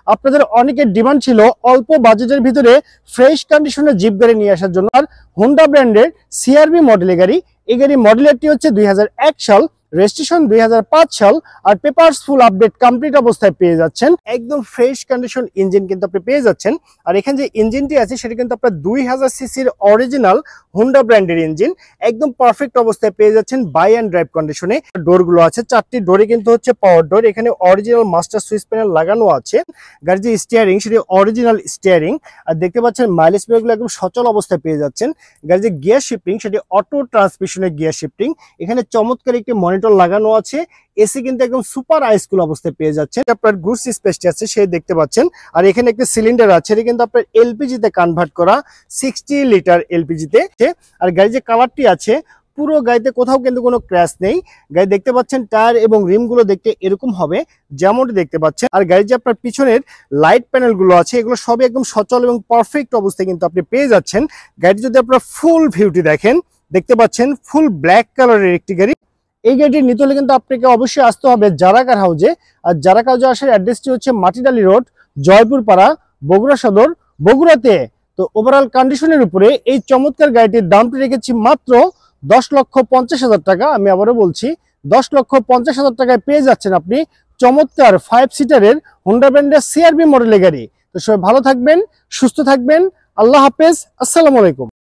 আপনাদের অনেকের ডিমান্ড ছিল অল্প বাজেটের ভিতরে ফ্রেশ কন্ডিশনের জিপ গাড়ি নিয়ে আসার জন্য। আর হোন্ডা ব্র্যান্ডের সিআরভি মডেলের গাড়ি, এই গাড়ি মডেলেরটি হচ্ছে 2001 সাল, রেজিস্ট্রেশন 2005 সাল, আর পেপারস ফুল আপডেট কমপ্লিট অবস্থায় পেয়ে যাচ্ছেন। একদম ফ্রেশ কন্ডিশন ইঞ্জিন কিন্তু আপনি পেয়ে যাচ্ছেন। আর এখানে যে ইঞ্জিনটি আছে সেটা কিন্তু আপনার 2000 সিসির অরিজিনাল হোন্ডা ব্র্যান্ডের ইঞ্জিন, একদম পারফেক্ট অবস্থায় পেয়ে যাচ্ছেন বাই অ্যান্ড ড্রাইভ কন্ডিশনে। ডোরগুলো আছে, 4টি ডোরে কিন্তু হচ্ছে পাওয়ার ডোর। এখানে অরিজিনাল মাস্টার সুইচ প্যানেল লাগানো আছে। গাড়ির যে স্টিয়ারিং সেটি অরিজিনাল স্টিয়ারিং। আর দেখতে পাচ্ছেন মাইলেজ মিটারগুলো একদম সচল অবস্থায় পেয়ে যাচ্ছেন। গাড়ির যে গিয়ার শিফটিং সেটি অটো ট্রান্সমিশনের গিয়ার শিফটিং। এখানে চমৎকার একটি মনিটর লাগানো আছে। এসি কিন্তু একদম সুপার হাইস্কুল অবস্থায় পেয়ে যাচ্ছেন। আপনার গুডস স্পেসটি আছে সেই দেখতে পাচ্ছেন। আর এখানে একটা সিলিন্ডার আছে, এটা কিন্তু আপনার এলপিজি তে কনভার্ট করা, 60 লিটার এলপিজি তে। আর গাড়ির যে কালারটি আছে, পুরো গাড়িতে কোথাও কিন্তু কোনো ক্র্যাশ নেই। গাড়ি দেখতে পাচ্ছেন টায়ার এবং রিম গুলো দেখতে এরকম হবে যেমনটি দেখতে পাচ্ছেন। আর গাড়ির যে আপনার পিছনের লাইট প্যানেল গুলো আছে এগুলো সবই একদম সচল এবং পারফেক্ট অবস্থায় কিন্তু আপনি পেয়ে যাচ্ছেন। গাড়িটি যদি আপনার ফুল ভিউটি দেখেন, দেখতে পাচ্ছেন ফুল ব্ল্যাক কালারের একটি গাড়ি। এই গাড়িটি নিতে হলে কিন্তু আপনাকে অবশ্যই আসতে হবে জারাকার হাউজে। আর জারাকার হাউজে আসার অ্যাড্রেসটি হচ্ছে মাটিডালি রোড, জয়পুর পাড়া, বগুড়া সদর, বগুড়াতে। তো ওভারঅল কন্ডিশনের উপরে এই চমৎকার গাড়িটির দামটি রেখেছি মাত্র 10,50,000 টাকা। আমি আবারও বলছি, 10,50,000 টাকায় পেয়ে যাচ্ছেন আপনি চমৎকার 5 সিটারের হোন্ডা ব্র্যান্ডের সিআরভি মডেলের গাড়ি। তো সবাই ভালো থাকবেন, সুস্থ থাকবেন। আল্লাহ হাফেজ, আসসালামু আলাইকুম।